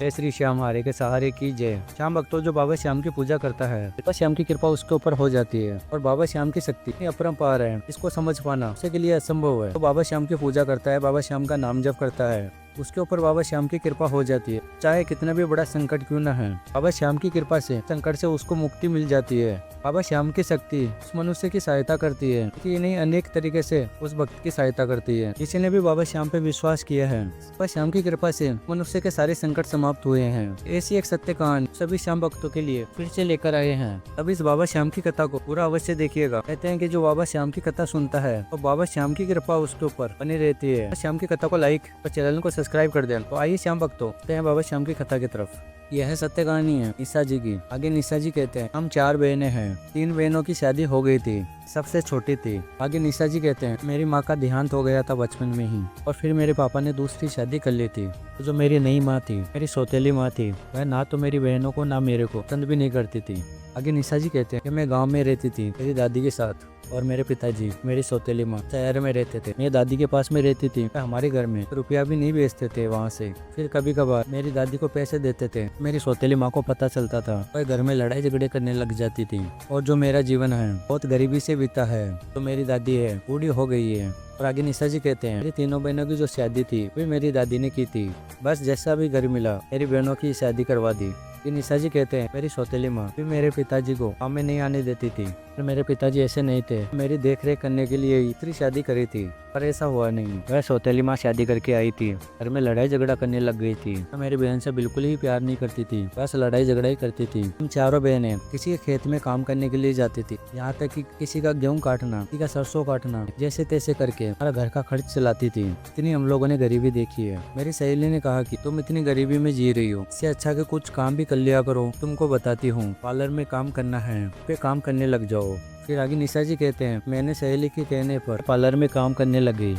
जय श्री श्याम हरे के सहारे की जय। श्याम भक्तों, जो बाबा श्याम की पूजा करता है, बाबा श्याम की कृपा उसके ऊपर हो जाती है और बाबा श्याम की शक्ति इतनी अपरंपार है, इसको समझ पाना उसे के लिए असंभव है। तो बाबा श्याम की पूजा करता है, बाबा श्याम का नाम जप करता है, उसके ऊपर बाबा श्याम की कृपा हो जाती है, चाहे कितना भी बड़ा संकट क्यों न है। बाबा श्याम की कृपा से संकट से उसको मुक्ति मिल जाती है। बाबा श्याम की शक्ति उस मनुष्य की सहायता करती है कि नहीं अनेक तरीके से उस भक्त की सहायता करती है। किसी ने भी बाबा श्याम पे विश्वास किया है, बाबा श्याम की कृपा से मनुष्य के सारे संकट समाप्त हुए हैं। ऐसी एक सत्य कहानी सभी श्याम भक्तों के लिए फिर से लेकर आए हैं। अब इस बाबा श्याम की कथा को पूरा अवश्य देखिएगा। कहते हैं कि जो बाबा श्याम की कथा सुनता है तो बाबा श्याम की कृपा उसके ऊपर बनी रहती है। श्याम की कथा को लाइक और चैनल को सब्सक्राइब कर दें। तो आइए श्याम भक्तों चलते हैं बाबा श्याम की कथा की तरफ। यह सत्य कहानी है निशा जी की। आगे निशा जी कहते हैं, हम 4 बहनें हैं, 3 बहनों की शादी हो गई थी, सबसे छोटी थी। आगे निशा जी कहते हैं, मेरी माँ का देहांत हो गया था बचपन में ही और फिर मेरे पापा ने दूसरी शादी कर ली थी। तो जो मेरी नई माँ थी, मेरी सौतेली माँ थी, वह ना तो मेरी बहनों को ना मेरे को पसंद भी नहीं करती थी। आगे निशा जी कहते हैं कि मैं गांव में रहती थी मेरी दादी के साथ और मेरे पिताजी मेरी सौतेली माँ शहर में रहते थे। मेरी दादी के पास में रहती थी, हमारे घर में रुपया भी नहीं भेजते थे वहाँ से। फिर कभी कभार मेरी दादी को पैसे देते थे। मेरी सौतेली माँ को पता चलता था, वह घर में लड़ाई झगड़े करने लग जाती थी। और जो मेरा जीवन है बहुत गरीबी से बीता है। तो मेरी दादी है बूढ़ी हो गई है। और आगे निशा जी कहते हैं, मेरी तीनों बहनों की जो शादी थी वो मेरी दादी ने की थी। बस जैसा भी घर मिला मेरी बहनों की शादी करवा दी। ये निशा जी कहते हैं, मेरी सौतेली माँ भी मेरे पिताजी को काम में नहीं आने देती थी। पर मेरे पिताजी ऐसे नहीं थे, मेरी देख रेख करने के लिए इतनी शादी करी थी, पर ऐसा हुआ नहीं। वह सौतेली माँ शादी करके आई थी, घर में लड़ाई झगड़ा करने लग गई थी। मेरी बहन से बिल्कुल ही प्यार नहीं करती थी, बस लड़ाई झगड़ा ही करती थी। हम चारों बहनें किसी के खेत में काम करने के लिए जाती थी, यहाँ तक कि किसी का गेहूं काटना, किसी का सरसों काटना, जैसे तैसे करके हमारा घर का खर्च चलाती थी। इतनी हम लोगों ने गरीबी देखी है। मेरी सहेली ने कहा कि तुम इतनी गरीबी में जी रही हो, इससे अच्छा कि कुछ काम भी कर लिया करो। तुमको बताती हूँ, पार्लर में काम करना है, पे काम करने लग जाओ। फिर आगे निशा जी कहते हैं, मैंने सहेली के कहने पर पार्लर में काम करने लगी।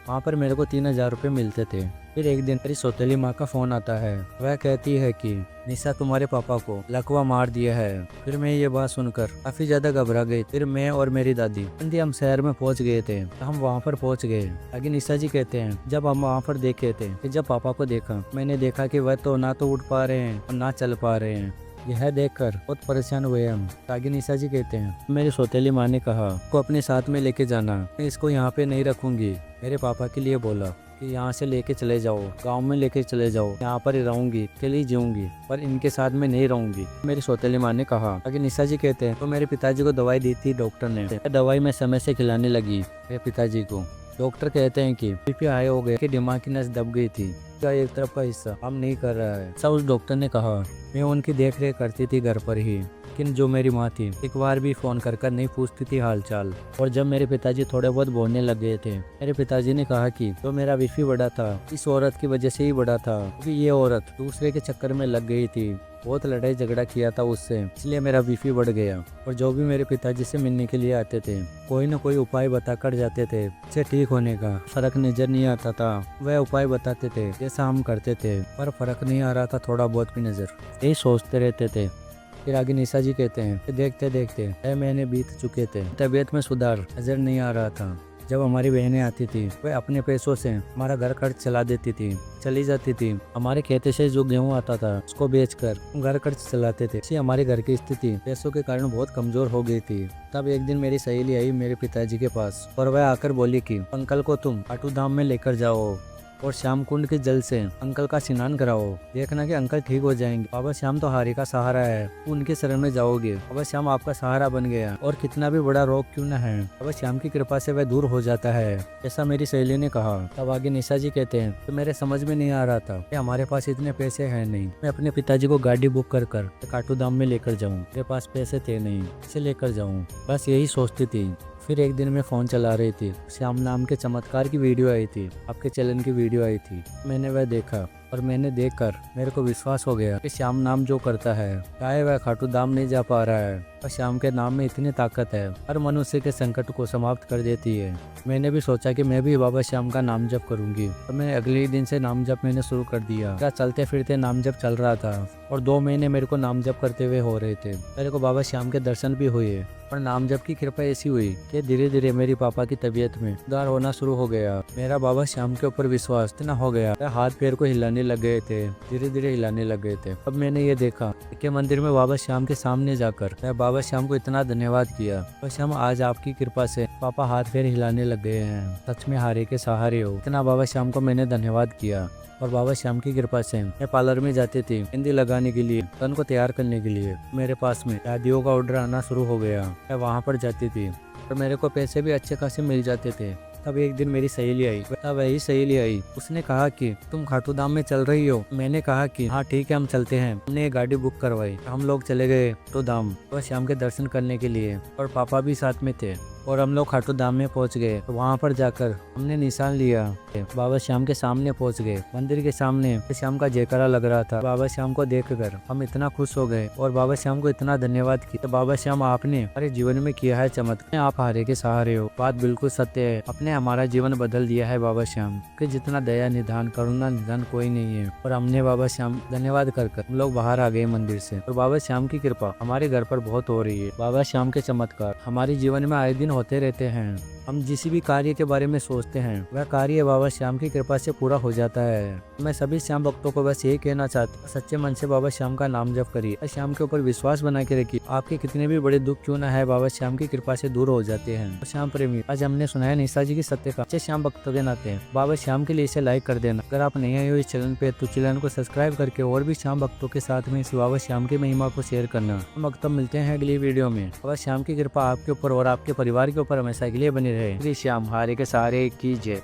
वहाँ पर मेरे को 3000 रुपये मिलते थे। फिर एक दिन मेरी सौतेली माँ का फोन आता है। वह कहती है कि निशा तुम्हारे पापा को लकवा मार दिया है। फिर मैं ये बात सुनकर काफी ज्यादा घबरा गई। फिर मैं और मेरी दादी हम शहर में पहुंच गए थे। हम वहाँ पर पहुंच गए। आगे निशा जी कहते हैं, जब हम वहाँ पर देखे थे कि जब पापा को देखा, मैंने देखा कि वह तो ना तो उठ पा रहे हैं और ना चल पा रहे हैं। यह देखकर बहुत परेशान हुए हम। आगे निशा जी कहते हैं, मेरी सौतेली माँ ने कहा को अपने साथ में लेके जाना, मैं इसको यहाँ पे नहीं रखूंगी। मेरे पापा के लिए बोला कि यहाँ से लेके चले जाओ, गांव में लेके चले जाओ, यहाँ पर ही रहूंगी, अकेली जीऊंगी, पर इनके साथ में नहीं रहूंगी। मेरी सौतेली माँ ने कहा। आगे निशा जी कहते हैं, तो मेरे पिताजी को दवाई दी थी डॉक्टर ने। दवाई मैं समय से खिलाने लगी मेरे पिताजी को। डॉक्टर कहते हैं कि बीपी हाई हो गया, कि दिमाग की नस दब गई थी, का एक तरफ का हिस्सा काम नहीं कर रहा है। ऐसा उस डॉक्टर ने कहा। मैं उनकी देख रेख करती थी घर पर ही, लेकिन जो मेरी माँ थी एक बार भी फोन कर नहीं पूछती थी हालचाल। और जब मेरे पिताजी थोड़े बहुत बोलने लग गए थे, मेरे पिताजी ने कहा कि तो मेरा बीपी बढ़ा था इस औरत की वजह से ही बढ़ा था, क्योंकि ये औरत दूसरे के चक्कर में लग गई थी, बहुत लड़ाई झगड़ा किया था उससे, इसलिए मेरा बीपी बढ़ गया। और जो भी मेरे पिताजी से मिलने के लिए आते थे, कोई न कोई उपाय बता कर जाते थे इससे ठीक होने का। फर्क नजर नहीं आता था, वह उपाय बताते थे जैसा हम करते थे, पर फर्क नहीं आ रहा था थोड़ा बहुत भी नजर, यही सोचते रहते थे। फिर आगे निशा जी कहते हैं कि देखते देखते 6 महीने बीत चुके थे, तबीयत में सुधार नजर नहीं आ रहा था। जब हमारी बहनें आती थी वह अपने पैसों से हमारा घर खर्च चला देती थी, चली जाती थी। हमारे खेत से जो गेहूं आता था उसको बेचकर घर खर्च चलाते थे। इससे हमारे घर की स्थिति पैसों के कारण बहुत कमजोर हो गई थी। तब एक दिन मेरी सहेली आई मेरे पिताजी के पास और वह आकर बोली कि अंकल को तुम खाटू धाम में लेकर जाओ और श्याम कुंड के जल से अंकल का स्नान कराओ, देखना कि अंकल ठीक हो जाएंगे। बाबा श्याम तो हारी का सहारा है, उनके शरण में जाओगे, बाबा श्याम आपका सहारा बन गया और कितना भी बड़ा रोग क्यों न है, बाबा श्याम की कृपा से वह दूर हो जाता है। ऐसा मेरी सहेली ने कहा। तब आगे निशा जी कहते हैं, तो मेरे समझ में नहीं आ रहा था कि हमारे पास इतने पैसे हैं नहीं, मैं अपने पिताजी को गाड़ी बुक कर खाटू धाम में लेकर जाऊँ, मेरे पास पैसे थे नहीं, इसे लेकर जाऊँ, बस यही सोचती थी। फिर एक दिन मैं फ़ोन चला रही थी, श्याम नाम के चमत्कार की वीडियो आई थी, आपके चैनल की वीडियो आई थी। मैंने वह देखा और मैंने देखकर मेरे को विश्वास हो गया कि श्याम नाम जो करता है, चाहे वह खाटू धाम नहीं जा पा रहा है, और श्याम के नाम में इतनी ताकत है, हर मनुष्य के संकट को समाप्त कर देती है। मैंने भी सोचा कि मैं भी बाबा श्याम का नाम जप करूंगी, और मैं अगले दिन से नाम जप मैंने शुरू कर दिया। क्या चलते फिरते नाम जप चल रहा था और 2 महीने मेरे को नाम जप करते हुए हो रहे थे। मेरे को बाबा श्याम के दर्शन भी हुए और नाम जप की कृपा ऐसी हुई कि धीरे धीरे मेरी पापा की तबीयत में सुधार होना शुरू हो गया। मेरा बाबा श्याम के ऊपर विश्वास इतना हो गया, हाथ पैर को हिलाने लग गए थे, धीरे धीरे हिलाने लग गए थे। अब मैंने ये देखा कि मंदिर में बाबा श्याम के सामने जाकर मैं बाबा श्याम को इतना धन्यवाद किया। बाबा श्याम, आज आपकी कृपा से पापा हाथ पैर हिलाने लग गए हैं, सच में हारे के सहारे हो। इतना बाबा श्याम को मैंने धन्यवाद किया। और बाबा श्याम की कृपा से मैं पार्लर में जाती थी मेहंदी लगाने के लिए, तन को तैयार करने के लिए। मेरे पास में शादियों का ऑर्डर आना शुरू हो गया। मैं वहाँ पर जाती थी और मेरे को पैसे भी अच्छे खासे मिल जाते थे। तब एक दिन मेरी सहेली आई, तब वही सहेली आई। उसने कहा कि तुम खाटू धाम में चल रही हो। मैंने कहा कि हाँ ठीक है, हम चलते हैं। हमने एक गाड़ी बुक करवाई। हम लोग चले गए खाटू धाम बाबा श्याम के दर्शन करने के लिए, और पापा भी साथ में थे। और हम लोग खाटू धाम में पहुंच गए। तो वहाँ पर जाकर हमने निशान लिया। बाबा श्याम के सामने पहुंच गए। मंदिर के सामने श्याम का जयकारा लग रहा था। बाबा श्याम को देखकर हम इतना खुश हो गए और बाबा श्याम को इतना धन्यवाद किया। तो बाबा श्याम, आपने हमारे जीवन में किया है चमत्कार, आप हारे के सहारे हो। बात बिल्कुल सत्य है, आपने हमारा जीवन बदल दिया है बाबा श्याम के जितना दया निधान करुणा निधान कोई नहीं है। और हमने बाबा श्याम धन्यवाद कर हम लोग बाहर आ गए मंदिर से। और बाबा श्याम की कृपा हमारे घर पर बहुत हो रही है। बाबा श्याम के चमत्कार हमारे जीवन में आए दिन होते रहते हैं। हम जिस भी कार्य के बारे में सोचते हैं वह कार्य बाबा श्याम की कृपा से पूरा हो जाता है। मैं सभी श्याम भक्तों को बस यही कहना चाहता हूँ, सच्चे मन से बाबा श्याम का नाम जप करिए, श्याम के ऊपर विश्वास बना के रखिए। आपके कितने भी बड़े दुख क्यों ना है, बाबा श्याम की कृपा से दूर हो जाते हैं। तो श्याम प्रेमी, आज हमने सुनाया निशा जी की सत्य का। अच्छे श्याम भक्तों के नाते बाबा श्याम के लिए इसे लाइक कर देना। अगर आप नए आए हो इस चैनल पे तो चैनल को सब्सक्राइब करके और भी श्याम भक्तों के साथ में इस बाबा श्याम की महिमा को शेयर करना। हम भक्त मिलते हैं अगली वीडियो में। बाबा श्याम की कृपा आपके ऊपर और आपके परिवार के ऊपर हमेशा के लिए बनी रहे। श्री श्याम हारे के सहारे की जय।